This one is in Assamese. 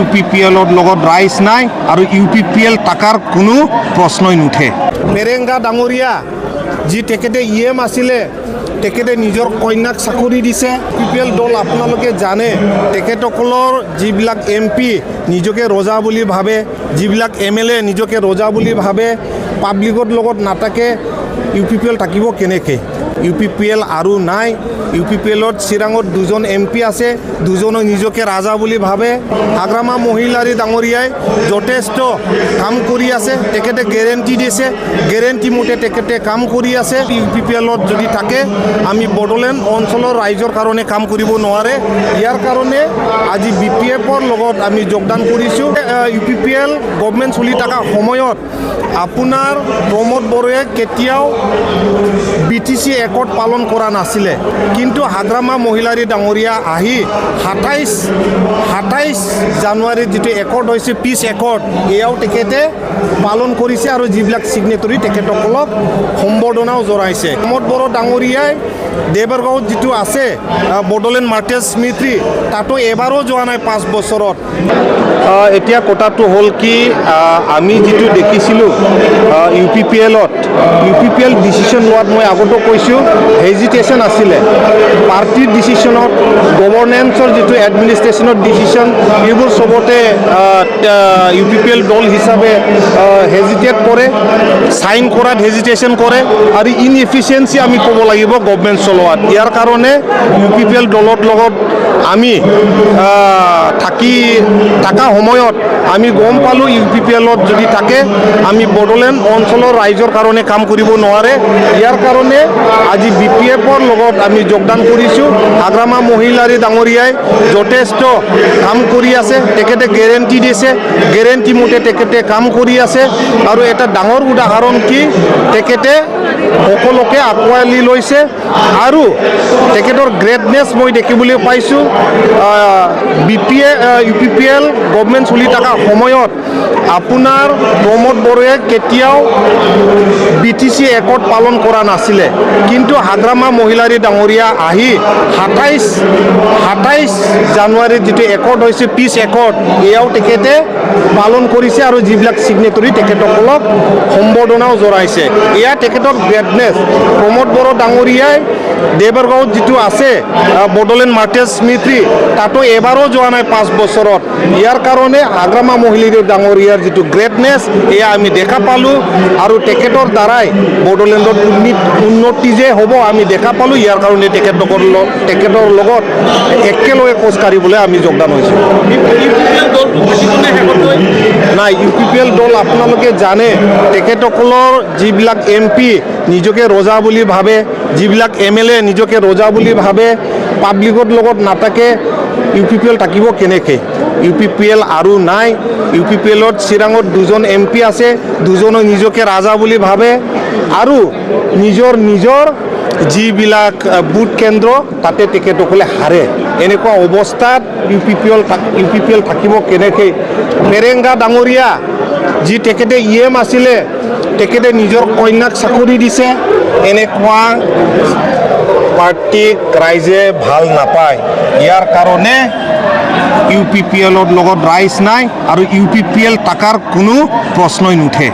UPPL লগত ৰাইজ নাই আৰু UPPL টাকাৰ কোনো প্ৰশ্নই নুঠে। মেৰেংগা ডাঙৰীয়া যি তেখেতে EM আছিলে তেখেতে নিজৰ কন্যাক চাকৰি দিছে। UPPL দল আপোনালোকে জানে তেখেতসকলৰ যিবিলাক MP নিজকে ৰজা বুলি ভাবে, যিবিলাক MLA নিজকে ৰজা বুলি ভাবে, পাব্লিকৰ লগত নাথাকে। UPPL থাকিব কেনেকৈ? UPPL আৰু নাই। UPPLত চিৰাঙত দুজন MP আছে, দুজনে নিজকে ৰাজা বুলি ভাবে। হাগ্ৰামা মহিলাৰী ডাঙৰীয়াই যথেষ্ট কাম কৰি আছে, তেখেতে গেৰেণ্টি দিছে, গেৰেণ্টি মতে তেখেতে কাম কৰি আছে। UPPLত যদি থাকে আমি বড়োলেণ্ড অঞ্চলৰ ৰাইজৰ কাৰণে কাম কৰিব নোৱাৰে। ইয়াৰ কাৰণে আজি BPFৰ লগত আমি যোগদান কৰিছোঁ। UPPL গভৰ্ণমেণ্ট চলি থকা সময়ত আপোনাৰ প্ৰমোদ বড়োৱে কেতিয়াও BTC একৰ্ড পালন কৰা নাছিলে, কিন্তু হাগ্ৰামা মহিলাৰী ডাঙৰীয়া আহি 27 জানুৱাৰীত যিটো একৰ্ড হৈছে পিচ একৰ্ড, এয়াও তেখেতে পালন কৰিছে আৰু যিবিলাক ছিগনেটৰী তেখেতসকলক সম্বৰ্ধনাও জনাইছে। প্ৰমোদ বড়ো ডাঙৰীয়াই দেৱৰগাঁৱত যিটো আছে বড়োলেণ্ড মাৰ্টেজ স্মৃতি, তাতো এবাৰো যোৱা নাই 5 বছৰত। এতিয়া কথাটো হ'ল কি, আমি যিটো দেখিছিলোঁ UPPL ডিচিশ্যন লোৱাত মই আগতো কৈছোঁ হেজিটেশ্যন আছিলে। পাৰ্টিৰ ডিচিশ্যনত, গভৰ্নেন্সৰ যিটো এডমিনিষ্ট্ৰেশ্যনৰ ডিচিশ্যন, এইবোৰ চবতে UPPL দল হিচাপে হেজিটেট কৰে, চাইন কৰাত হেজিটেশ্যন কৰে আৰু ইনএফিচিয়েঞ্চি আমি ক'ব লাগিব গভৰ্ণমেণ্ট চলোৱাত। ইয়াৰ কাৰণে UPPL দলৰ লগত আমি থকা সময়ত আমি গম পালোঁ UPPLত যদি থাকে আমি বড়োলেণ্ড অঞ্চলৰ ৰাইজৰ কাৰণে কাম কৰিব নোৱাৰে। ইয়াৰ কাৰণে আজি BPFৰ লগত আমি যোগদান কৰিছোঁ। হাগ্ৰামা মহিলাৰী ডাঙৰীয়াই যথেষ্ট কাম কৰি আছে, তেখেতে গেৰেণ্টি দিছে, গেৰেণ্টি মতে তেখেতে কাম কৰি আছে। আৰু এটা ডাঙৰ উদাহৰণ কি, তেখেতে সকলোকে আঁকোৱালি লৈছে আৰু তেখেতৰ গ্ৰেটনেছ মই দেখিবলৈ পাইছোঁ। UPPL গভৰ্ণমেণ্ট চলি থকা সময়ত আপোনাৰ প্ৰমোদ বড়োৱে কেতিয়াও BTC একৰ্ড পালন কৰা নাছিলে, কিন্তু হাগ্ৰামা মহিলাৰী ডাঙৰীয়া আহি 27 জানুৱাৰীত যিটো একৰ্ড হৈছে পিচ একৰ্ড, এয়াও তেখেতে পালন কৰিছে আৰু যিবিলাক ছিগনেটৰী তেখেতসকলক সম্বৰ্ধনাও জনাইছে। এয়া তেখেতৰ গ্ৰেটনেছ। প্ৰমোদ বড়ো ডাঙৰীয়াই দেৱৰগাঁৱত যিটো আছে বড়োলেণ্ড মাৰ্টেজ স্মৃতি, তাতো এবাৰো যোৱা নাই 5 বছৰত। ইয়াৰ কাৰণে হাগ্ৰামা মহিলাৰী ডাঙৰীয়াৰ যিটো গ্ৰেটনেছ, এয়া আমি দেখা পালোঁ আৰু তেখেতৰ দ্বাৰাই বড়োলেণ্ডত উন্নতি যে হ'ব আমি দেখা পালোঁ। ইয়াৰ কাৰণে তেখেতৰ লগত একেলগে খোজ কাঢ়িবলৈ আমি যোগদান হৈছোঁ। নাই, UPPL দল আপোনালোকে জানে তেখেতসকলৰ যিবিলাক MP নিজকে ৰজা বুলি ভাবে, যিবিলাক MLA নিজকে ৰজা বুলি ভাবে, পাব্লিকৰ লগত নাথাকে। UPPL থাকিব কেনেকৈ? UPPL আৰু নাই। UPPLত চিৰাঙত দুজন MP আছে, দুজনে নিজকে ৰাজা বুলি ভাবে আৰু নিজৰ যিবিলাক বুথ কেন্দ্ৰ তাতে তেখেতসকলে হাৰে। এনেকুৱা অৱস্থাত UPPL থাকিব কেনেকৈ? মেৰেংগা ডাঙৰীয়া যি তেখেতে EM আছিলে, তেখেতে নিজৰ কন্যাক চাকৰি দিছে। এনেকুৱা পাৰ্টিক ৰাইজে ভাল নাপায়। ইয়াৰ কাৰণে UPPL লগত ৰাইজ নাই আৰু UPPL টাকাৰ কোনো প্ৰশ্নই নুঠে।